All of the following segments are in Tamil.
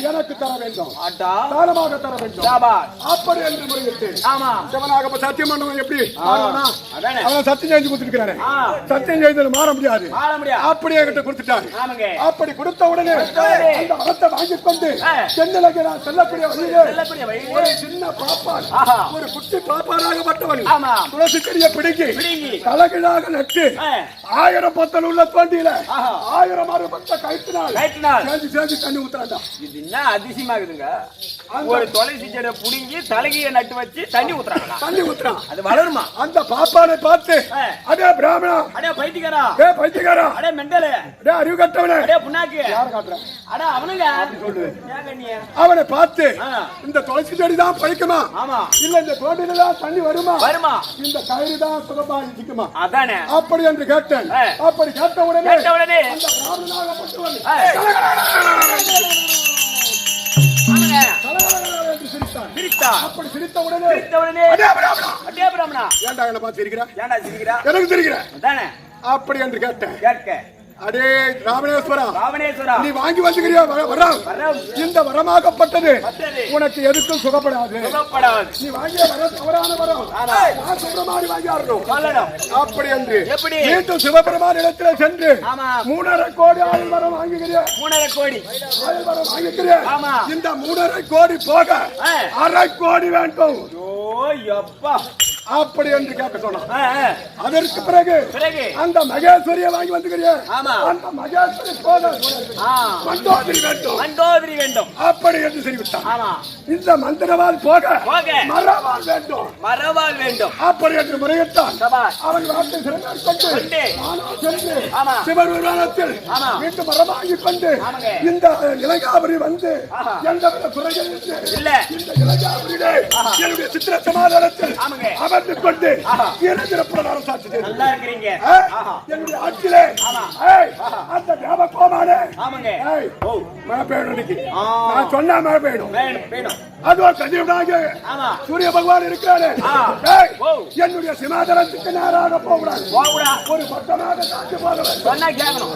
எனக்கு தர வேண்டும், தானமாக தர வேண்டும். அப்படி என்று முறையிட்டு சிவனாக சத்தியம் பண்ணவன் எப்படி அவன் சத்தியம் செஞ்சு கொடுத்துருக்கானே, சத்தியம் செய்தது மாற முடியாது, அப்படியே கிட்ட கொடுத்துட்டாரு. அப்படி கொடுத்த உடனே அந்த மரத்தை வாங்கி கொண்டு சென்னைக்கு நான் செல்லக்கூடிய வழியிலே ஒரு சின்ன பாப்பான், ஒரு குட்டி பாப்பாராகப்பட்டவன் துளசி செடியை பிடிக்கி தலைகீழாக நட்டு 1000 பத்தல் உள்ள தோண்டியில 1000 அறுபத்த கைத்தினால் சேர்ந்து சேர்ந்து தண்ணி ஊத்துறாண்டா. இது என்ன அதிசயமாகுதுங்க? ஒரு துளசி செடியை புடுங்கி தலைகீழ நட்டு வச்சு தண்ணி ஊத்துறாங்களா? தண்ணி ஊத்துறான், அது வளருமா? அந்த பாப்பானை பார்த்து அடே பிராமணா, அடே பைத்தியக்காரா, ஏ பைத்தியக்காரா, அடே மெண்டலே, அடே அறிவு கட்டவனே, அடே புண்ணாக்கு, யார காட்ற? அட அவனுங்க சொல்லு. அவனை பார்த்து இந்த துளசி செடி தான் பழிக்குமா? ஆமா. இல்ல இந்த தோண்டில தான் தண்ணி வருமா? வருமா. இந்த கயிறு தான் சுகமா இருக்குமா? அதானே. அப்படி என்று கேட்டேன். அப்படி கேட்ட உடனே அந்த பிராமணனாகப்பட்டவன் அப்படி சிரித்த உடனே அடே பிராமணா, ஏன்டா என்ன பார்த்து சிரிக்கிறா? ஏன்டா சிரிக்கிறா? எனக்கு சிரிக்கிறா? அதானே. அப்படி என்று கேட்டேன். கேட்க அடே ராமணேஸ்வரா, ராமணேஸ்வரா, நீ வாங்கி வந்துக்கிறியா வரம்? இந்த வரமாகப்பட்டது உனக்கு எதுக்கும் சுகப்படாது. நீ வாங்கிய வரம் தவறான வரம். நான் சுப்பிரமணிய வாங்கி ஆடணும். அப்படி என்று மீண்டும் சிவபெருமான் இடத்துல சென்று 3.5 கோடி ஆயுள் வரம் வாங்குகிறியா? 3.5 கோடி ஆயுள் வரம் வாங்கிக்கிறியா? இந்த 3.5 கோடி போக 1/2 கோடி வேண்டும். அப்படி என்று கேட்க சொன்னான். அதற்கு பிறகு அந்த மகேஸ்வரியை வாங்கி வந்துக்கிறியா? அந்த மகேஸ்வரி போக மண்டோதரி வேண்டும், மண்டோதரி வேண்டும். அப்படி என்று தெரிவித்தான். இந்த மந்திரவால் போக மரவால் வேண்டும், மரவால் வேண்டும். அப்படி என்று முறையிட்டான். அவன் வார்த்தை சிறந்து சிவபெருமானத்தில் மீண்டும் மரமாகி கொண்டு இந்த இலங்காபுரி வந்து எந்த குறைகள் இல்லை, இந்த இலங்காபுரியிலே என்னுடைய சித்திர சமாதானத்தில் அமர்ந்து கொண்டு நல்லா இருக்கிறீங்க. என்னுடைய ஆட்சியிலே அந்த வியாபகோமானே மழை பெய்யணும். நான் சொன்னா மழை பெய்யணும். அதுவா கதிரவனாக சூரிய பகவான் இருக்கிறாரு. என்னுடைய சிமாதனத்துக்கு நேராக போகக்கூடாது, ஒரு பக்கமாக தாண்டி போகணும்.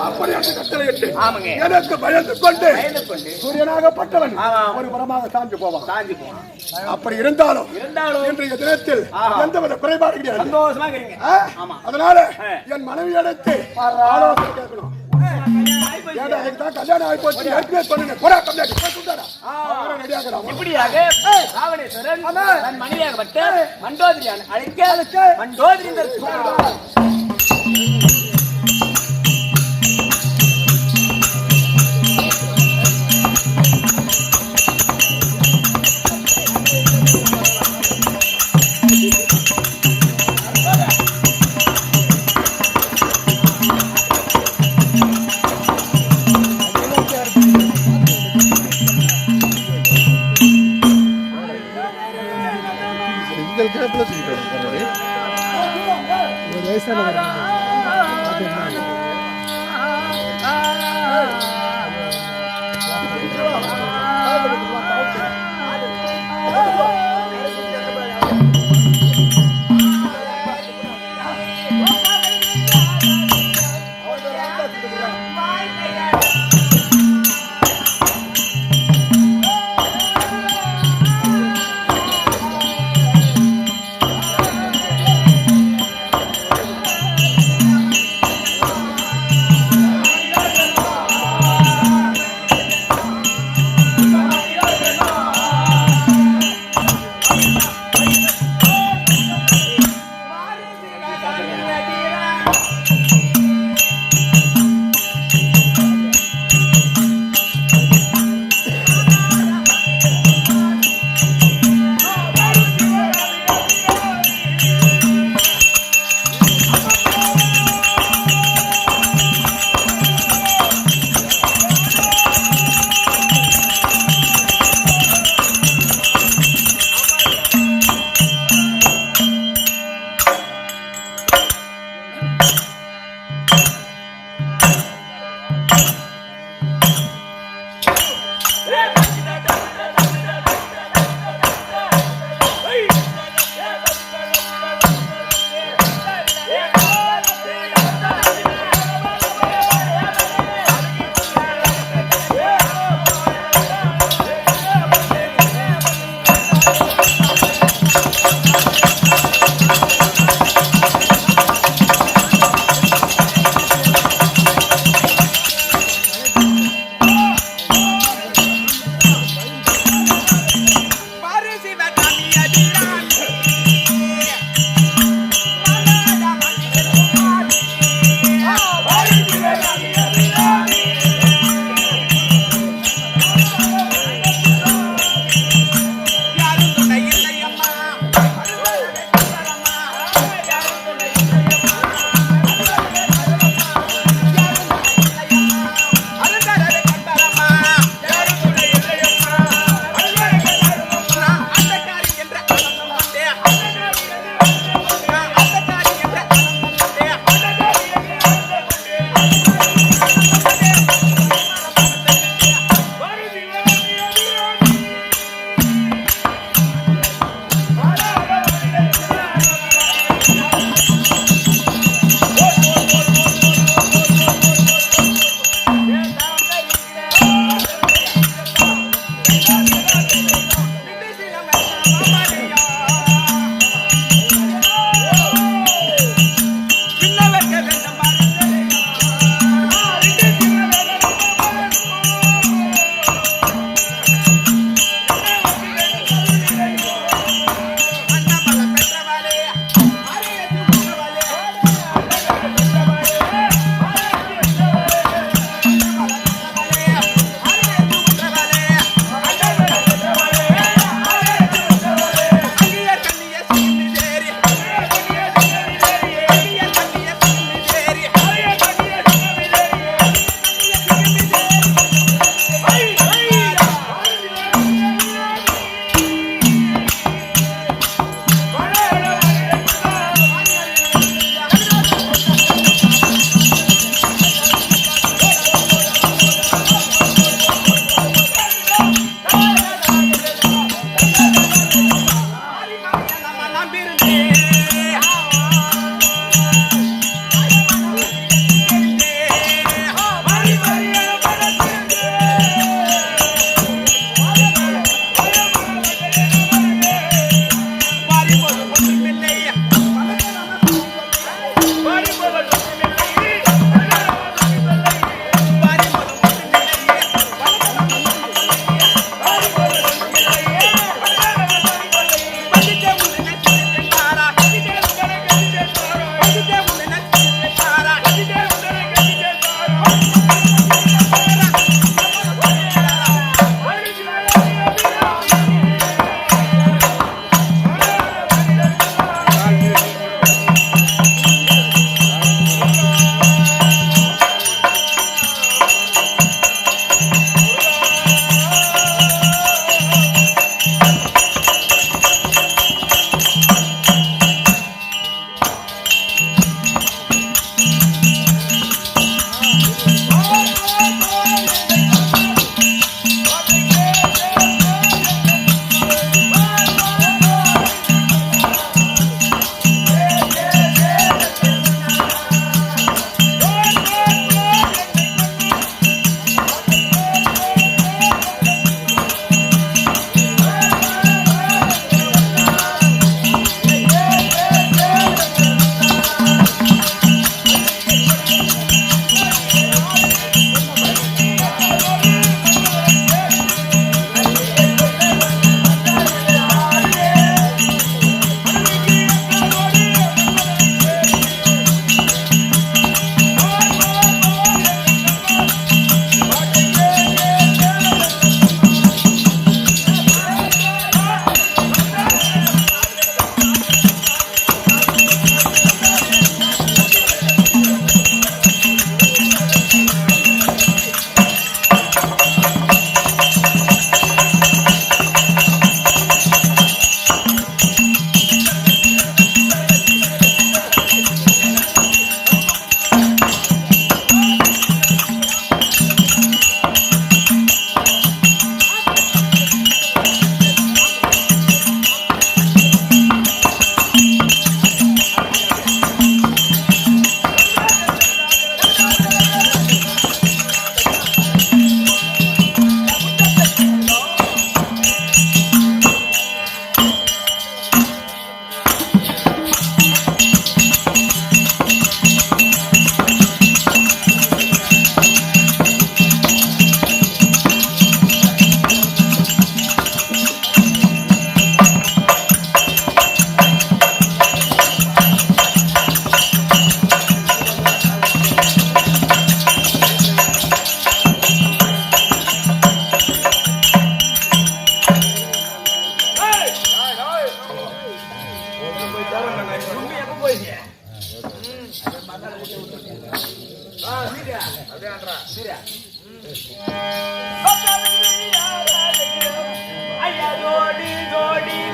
அப்படி என்று கட்டளையிட்டு எனக்கு பயந்து கொண்டு சூரியனாகப்பட்டவன் ஒரு புறமாக தாண்டி போவான். அப்படி இருந்தாலும் இன்றைய தினத்தில் எந்தவித குறைபாடு கிடையாது, சந்தோஷமா இருக்கீங்க. அதனால என் மனைவி அடைத்து ஆலோசனை கேட்கணும். கல்யாணம் ஆகி போச்சு, இப்படியாக ராவணேஸ்வரன் தன் மனைவியாகப்பட்ட மண்டோதரியான் அழைக்க மண்டோதரி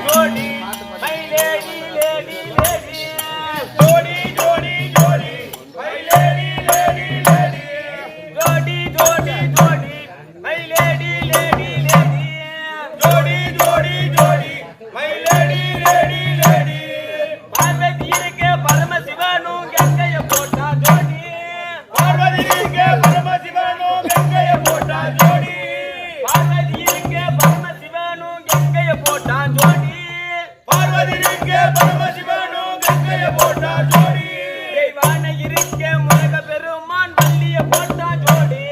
ஜோடி மை லேடி லேடி லேடி ஜோடி ஜோடி ஜோடி மை லேடி லேடி லேடி ஜோடி ஜோடி ஜோடி மை லேடி லேடி லேடி ஜோடி ஜோடி ஜோடி மை லேடி லேடி லேடி பார்வதியிருக்கு பரமசிவனும் கங்கைய போட்டா ஜோடி பார்வதியிருக்கு பரமசிவனும் கங்கைய போட்டா ஜோடி பார்வதியிருக்கு பரமசிவனும் கங்கைய போட்டா ஜோடி பார்வதியிருக்கு பரமசிவனும் கங்கைய போட்டா ஜோடி தெய்வான இருக்க முருக பெருமான் வள்ளிய போட்டா ஜோடி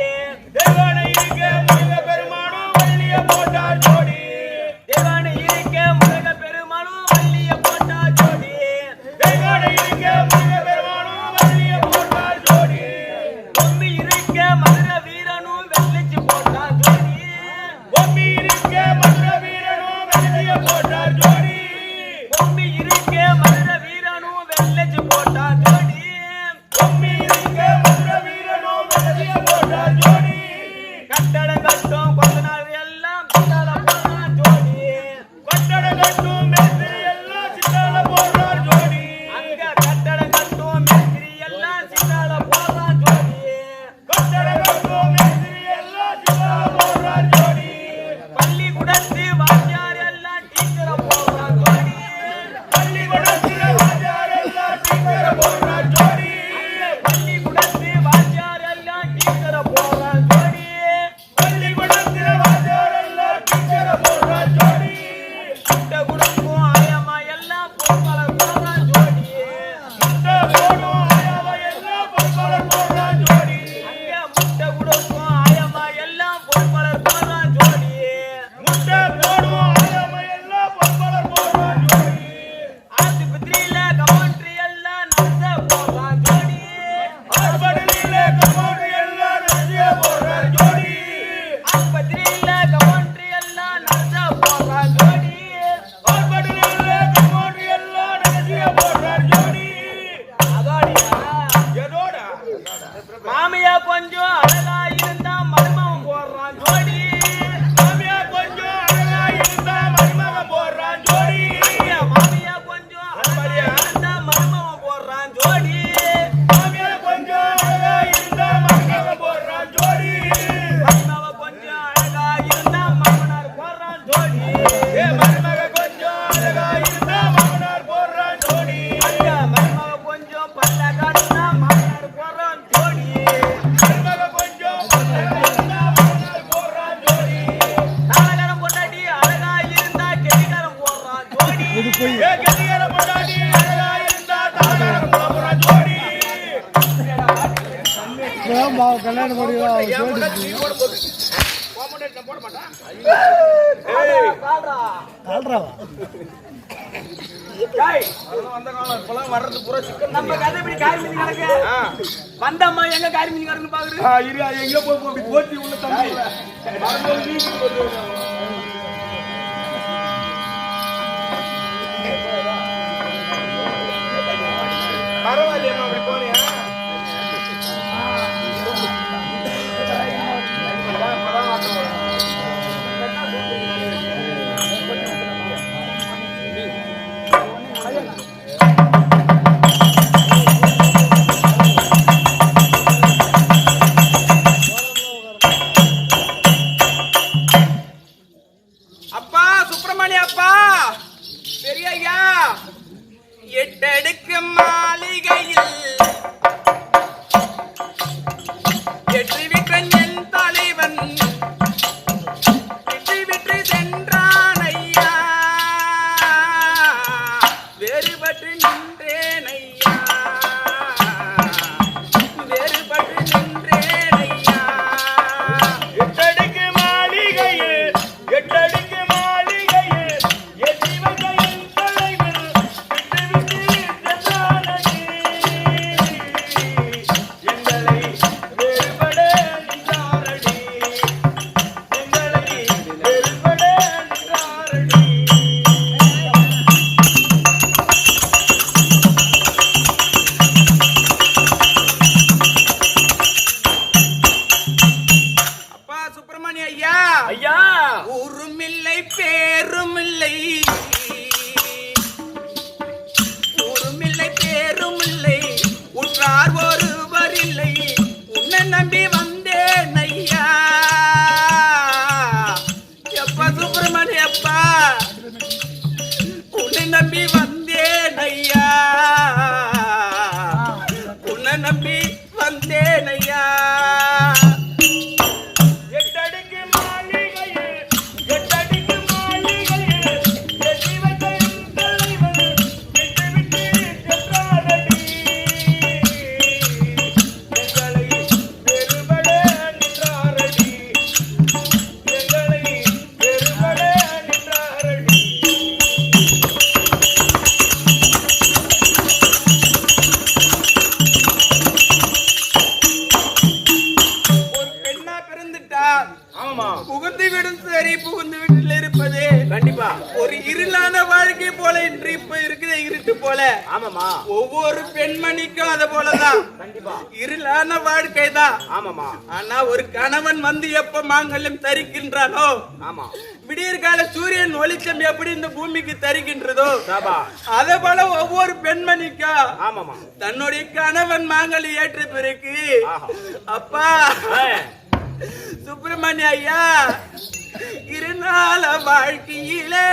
தெய்வான இருக்க முருக பெருமானும் வள்ளிய போட்டா ஜோடி தெய்வான இருக்க முருக பெருமானும் வள்ளிய போட்டா ஜோடி தெய்வான இருக்க முருக பெருமானும் வள்ளிய போட்டா ஜோடி பொம்மி இருக்க மதுர வீரனும் வெள்ளிச்சு போட்டா ஜோடி பொம்மி இருக்க மதுர வீரனும் வெள்ளிய போட்டா ஜோடி பொம்மி இருக்க மதுர வீரனும் வெள்ளிச்சு போட்டா ஜோடி பொம்மி இருக்க மதுர வீரனும் வெள்ளிய போட்டா ஜோடி கட்டட கட்டும் கொஞ்ச நாள் எல்லாம் சித்தால போடுறா ஜோடி கட்டட கட்டும் மேஸ்திரி எல்லாம் சித்தால போடுறா ஜோடி அங்க கட்டட கட்டும் மேஸ்திரி எல்லாம் சித்தால போடுறா ஜோடி கட்டட கட்டும் மேஸ்திரி எல்லாம் சித்தால போடுறா ஜோடி பள்ளிக்கூடத்து வாத்தியார் எல்லாம் டீச்சர போடுறா ஜோடி பள்ளிக்கூடத்து வாத்தியார் எல்லாம் டீச்சர போடுறா ஜோடி பள்ளிக்கூடத்து வாத்தியார் எல்லாம் டீச்சர போடுறா ஜோடி பள்ளிக்கூடத்து வாத்தியார் எல்லாம் டீச்சர போடுறா ஜோடி முட்டை குடுக்கும் ஆயம்மா எல்லாம் பொறுப்பாளர் போடுறா ஜோடி முட்டை போடும் ஆயம்மா எல்லாம் பொறுப்பாளர் போடுறா ஜோடி அங்க முட்டை குடுக்கும் ஆயம்மா எல்லாம் பொறுப்பாளர் போடுறா ஜோடி முட்டை போடும் ஆயம்மா எல்லாம் பொறுப்பாளர் போடுறா ஜோடி ஆஸ்பத்திரியில கவுண்டரி எல்லாம் நர்ஸ போடுறா ஜோடி ஆஸ்பத்திரியில கவுண்டரி எல்லாம் நர்ஸ போடுறா ஜோடி ஆஸ்பத்திரியில கவுண்டரி எல்லாம் நர்ஸ போடுறா ஜோடி ஆஸ்பத்திரியில கவுண்டரி எல்லாம் நர்ஸ போடுறா ஜோடி அதோடியா எதோட மாமியா கொஞ்சம் அழகா இருந்தா மருமகன் போடுறான் ஜோடி மாமியா கொஞ்சம் அழகா இருந்தா மருமகன் போடுறான் ஜோடி மாமியா கொஞ்சம் அழகா இருந்தா மருமகன் போடுறான் ஜோடி மாமியா கொஞ்சம் அழகா இருந்தா மருமகன் போடுறான் ஜோடி மருமகன் கொஞ்சம் அழகா இருந்தா மாமனார் போடுறான் ஜோடி மருமக கொஞ்சம் அழகா இருந்தா மாமனார் போடுறான் ஜோடி அங்க மருமக கொஞ்சம் பல்ல காட்டினா மாமனார் போடுறான் ஜோடி மருமக கொஞ்சம் பல்ல காட்டினா மாமனார் போடுறான் ஜோடி தாளகரம் பொண்டாட்டி அழகா இருந்தா கெட்டிக்காரன் போடுறான் ஜோடி கெட்டிக்காரன் பொண்டாட்டி அழகா இருந்தா தாளகரம் போடுறான் ஜோடி கல்யாணம் பண்ணிக்கலாம் போட மாட்டான் நம்ம கதை இப்படி காரி மீன் கிடக்கு வந்தம்மா எங்க காரி மீன் கிடக்குன்னு பாக்குறது எங்க போட்டி உள்ள தம்பி பரவாயில்லையா அப்படி போனியா அப்பா சுப்பிரமணிய அப்பா பெரியய்யா எட்டடுக்கு மாளிகையில் எட்டு விற்றன் என் தலைவன் விட்டு விட்டு சென்றான் ஐயா வேறுபட்டு நின்றேன் ஐயா வேறுபட்டு நின்றேன் ஐயா எட்டடுக்கு மாளிகையில் எட்டடுக்கு மாளிகையில் எட்டி வைத்த என் தலைவன் விட்டு விட்டு சென்றான் எங்களை வேறுபட நின்றாரடி எங்களை வேறுபட நின்றாரடி அப்பா சுப்பிரமணிய ஐயா ஐயா ஊரும் இல்லை பேரும் இல்லை என்பது கண்டிப்பா ஒரு இருளான வாழ்க்கை போல இன்று இப்ப இருக்கிற இருட்டு போல. ஆமாமா ஒவ்வொரு பெண்மணிக்கும் அத போலதான் கண்டிப்பா இருளான வாழ்க்கை தான். ஆமாமா ஆனா ஒரு கணவன் வந்து எப்ப மாங்கல்யம் தரிக்கின்றானோ, ஆமா விடியற்கால சூரியன் ஒளிச்சம் எப்படி இந்த பூமிக்கு தருகின்றதோ சாபா அதே போல ஒவ்வொரு பெண்மணிக்கும் ஆமாமா தன்னுடைய கணவன் மாங்கல்யம் ஏற்ற பிறகு அப்பா சுப்பிரமணிய ஐயா இருநாள வாழ்க்கையிலே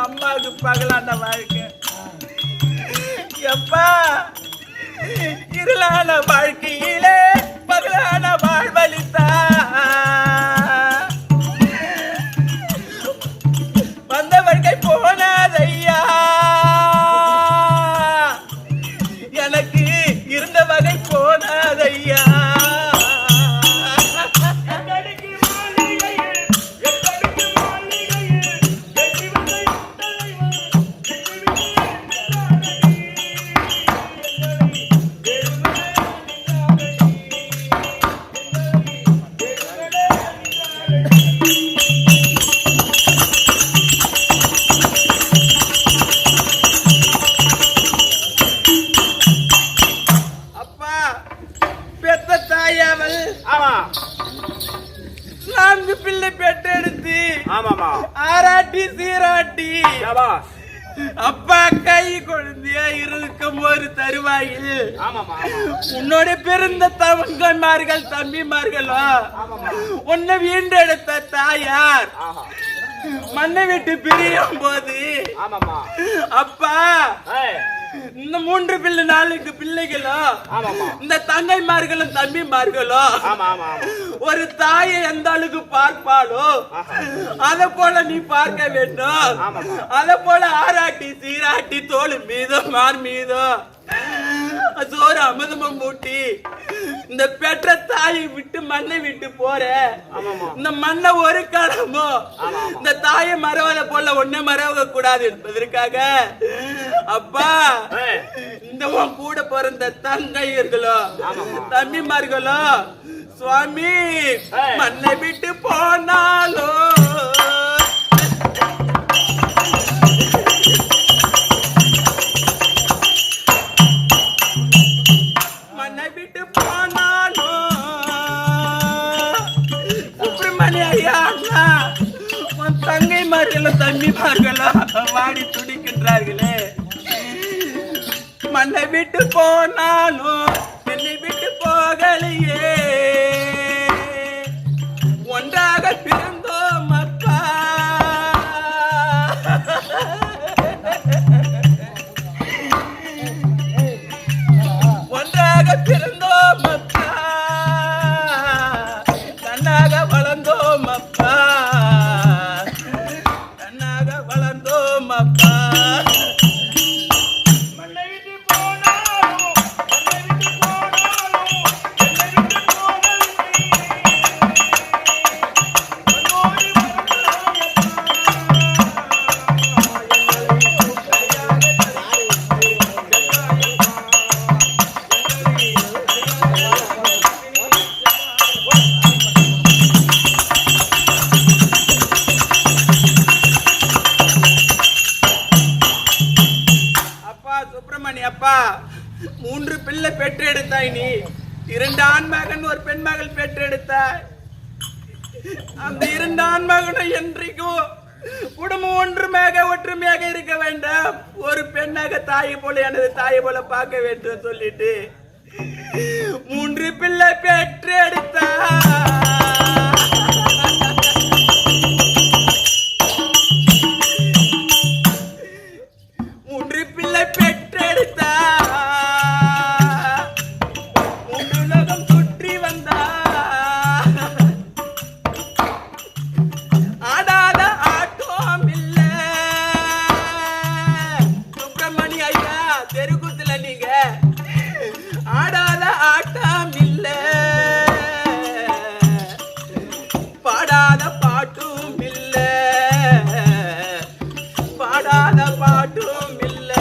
அம்மாவுக்கு பகலான வாழ்க்கை எப்பா இருளான வாழ்க்கையிலே பகலான வாழ்வழித்தா வந்த வாழ்க்கை போனாதையா எனக்கு இருந்த வகை போனாதையா நான்கு பிள்ளை பெற்றெடுத்து ஆராட்டி சீராட்டி அப்பா கை குழந்தையா இருக்கும் ஒரு தருவாயில் உன்னோட பிறந்த தங்கன்மார்கள் தம்பிமார்களோ உன்னை வீண்டெடுத்த தாயார் மண்ணை விட்டு பிரியும் போது அப்பா இந்த 3 பிள்ளை 4 பிள்ளைகளோ இந்த தங்கைமார்களும் தம்பிமார்களோ ஒரு தாயை எந்த அளவுக்கு பார்ப்பாளோ அத போல நீ பார்க்க வேண்டும். அத போல ஆராட்டி சீராட்டி தோல் மீதும் மார் மீதும் சோறு அமுதமும் மூட்டி இந்த பெற்ற தாயை விட்டு மண்ணை விட்டு போற இந்த மண்ணை ஒரு காலமோ இந்த தாயை மறவதை போல ஒன்ன மறவ கூடாது என்பதற்காக அப்பா இந்த உன் கூட பிறந்த தங்கையர்களோ தம்பிமார்களோ சுவாமி மண்ணை விட்டு போனாலோ தங்கைமார்களோ தம்பிமார்களோ வாடி துடிக்கின்றார்களே. மண்ணை விட்டு போனாலும் என்னை விட்டு போகலையே ஒன்றாக பிறந்தோம் அப்பா ஒன்றாக பிறந்தோம் அப்பா கண்ணாக வளர்ந்தோம் அப்பா அப்பா அப்பா 3 பிள்ளை பெற்றெடுத்தாய் நீ 2 ஆண் மகன் ஒரு பெண் மகள் பெற்றெடுத்தாய். அந்த 2 ஆண் மகனும் என்றைக்கும் குடும்பம் ஒற்றுமையாக இருக்க வேண்டாம். ஒரு பெண்ணாக தாயை போல எனது தாயை போல பார்க்க வேண்டும் சொல்லிட்டு 3 பிள்ளை பெற்றெடுத்தாய். பாட்டும் இல்ல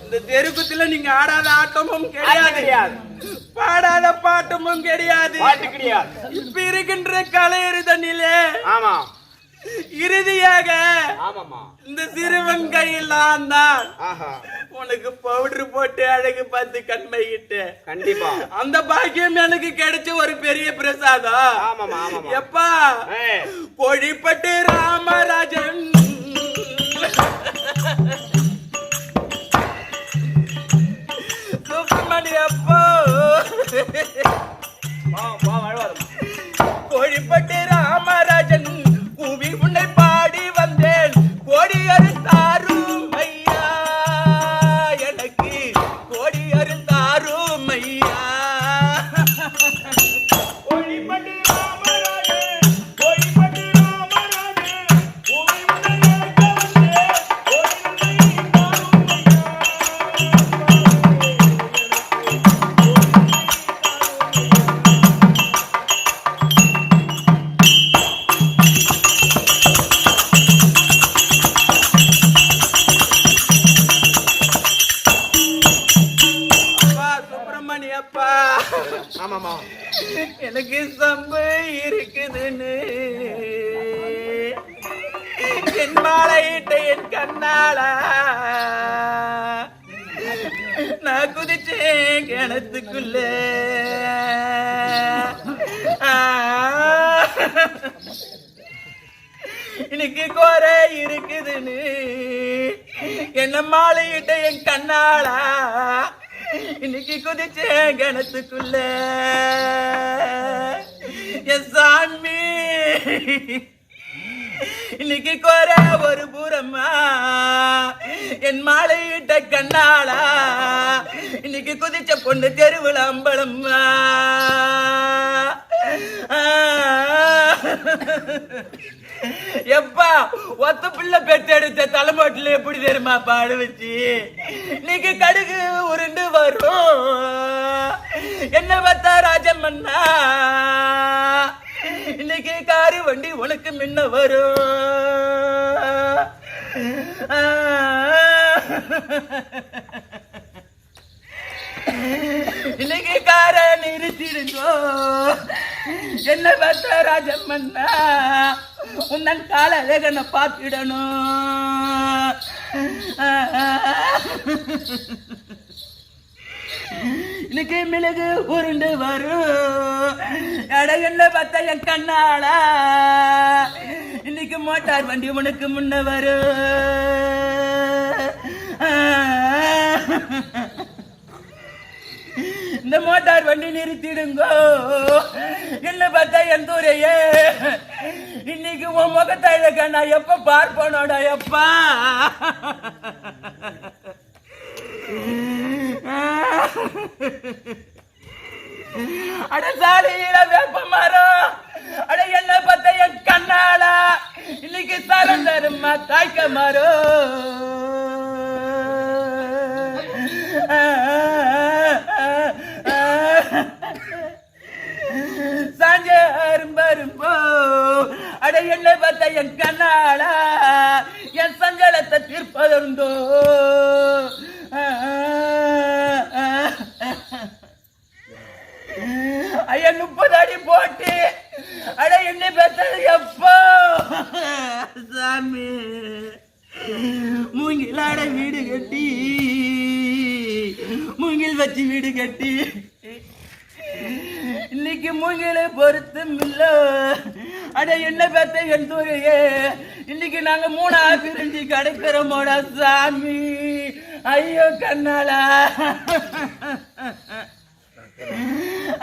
இந்த தெருக்குத்துல நீங்க ஆடாத ஆட்டமும் கிடையாது, பாடாத பாட்டமும் கிடையாது. இப்ப இருக்கின்ற கலையறு தண்ணிலே ஆமா இறுதியாக இந்த சிறுவன் கையெல்லாம் தான் உனக்கு பவுடர் போட்டு அழகு பார்த்து கண்மையிட்டு கண்டிப்பா அந்த பாக்கியம் எனக்கு கிடைச்ச ஒரு பெரிய பிரசாதம். எப்பா கோழிப்பட்டு ராமராஜன் அப்போ கோழிப்பட்டு ராமராஜன் கூவி உன்னை பாடி வந்தேன் கோடி அறுத்தாரும் ஐயா எனக்கு கோடி அறுத்தாரும் ஐயா கோழிப்பட்டு ராமராஜன் கோழிப்பட்டு ராமராஜன் கூவி உன்னை எனக்கு சம்பு இருக்குதுன்னு என் மாலையிட்ட என் கண்ணாளா நான் குதிச்சேன் கிணத்துக்குள்ள இன்னைக்கு குறை இருக்குதுன்னு என்ன மாலையிட்ட என் கண்ணாளா இன்னைக்கு குதிச்சே கணத்துக்குள்ள என் சாமி இன்னைக்கு குறை ஒரு புறமா என் மாலையிட்ட கண்ணாளா இன்னைக்கு குதிச்ச பொண்ணு தெருவில் அம்பளம்மா எப்பா ஒத்த பிள்ளை பெற்றெடுத்த தலைமாட்டில எப்படி தெரியுமா பாடு வச்சு இன்னைக்கு கடுகு உருண்டு வரும் என்ன பார்த்தா ராஜமன்னா இன்னைக்கு காரு வண்டி உனக்கு முன்ன வரும் இன்னைக்கு கார நிறுத்திடுங்கோ என்ன பார்த்த ராஜம்மன்னா உன்னன் கால அழகனை பார்த்திடணும் இன்னைக்கு மிளகு உருண்டு வரும் அழகன்னு பார்த்தா என் கண்ணாளா இன்னைக்கு மோட்டார் வண்டி உனக்கு முன்ன வரும் இந்த மோட்டார் வண்டி நிறுத்திடுங்கோ என்ன பார்த்தா என் தூரையே இன்னைக்கு உன் முகத்தாழக்க நான் எப்ப பார்ப்பனோட எப்பா அட சாலையில வேப்ப மரம் அட என்ன பார்த்தா என் கண்ணாளா இன்னைக்கு தரம் தருமா தாய்க்க மரம் சாஞ்சே அரும்பரும்போ அட என்ன பார்த்தா என் கண்ணாளா என் சஞ்சலத்தை தீர்ப்பதொந்தோ ஐயா 30 அடி போட்டு அட என்ன பார்த்தது எப்போ சாமி மூங்கிலாட வீடு கட்டி மூங்கில் வச்சு வீடு கட்டி இன்னைக்கு மூங்கில பொருத்தம் இல்ல அட என்ன பார்த்த என் தூரையே இன்னைக்கு நாங்க 3 பிரிஞ்சு கிடைக்கிறோமோடா சாமி ஐயோ கண்ணாளா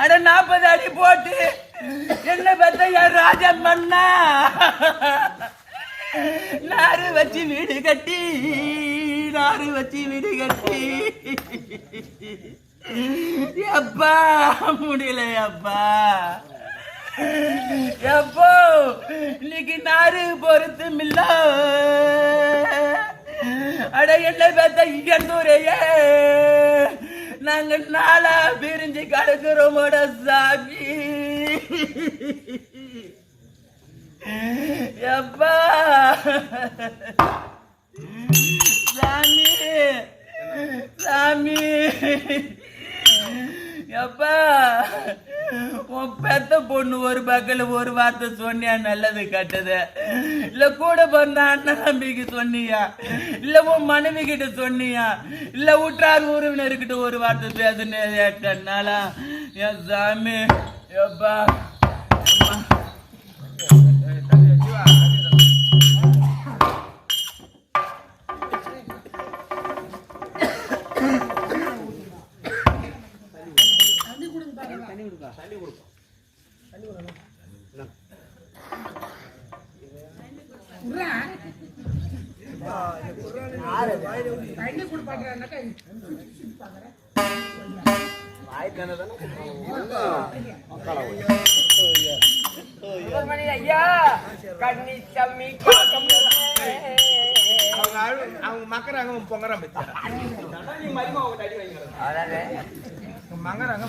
அட 40 அடி போட்டு என்ன பார்த்த என் ராஜமண்ணா நாறு வச்சு வீடு கட்டி நாறு வச்சு வீடு கட்டி அப்பா முடியல அப்பா எப்போ இன்னைக்கு நாறு பொறுத்து மில்ல அட என்ன பார்த்தா இங்கூரையே நாங்க நாளா பிரிஞ்சு கிடக்குறோமோட சாமி எப்பா சாமி சாமி எப்பா உன் பெத்த பொண்ணு ஒரு பக்கல ஒரு வார்த்தை சொன்னியா நல்லது கட்டது இல்ல கூட பிறந்த அண்ணன் தம்பிக்கு சொன்னியா இல்ல உன் மனைவி கிட்ட சொன்னியா இல்ல உற்றார் உறவினர்கிட்ட ஒரு வார்த்தை பேசுனாலா என் சாமி எப்பா ஐயா கண்ணி தம்மி அவங்க மக்கறாங்க பொங்கறான் மங்கறாங்க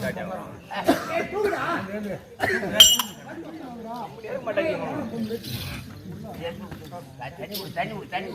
தண்ணி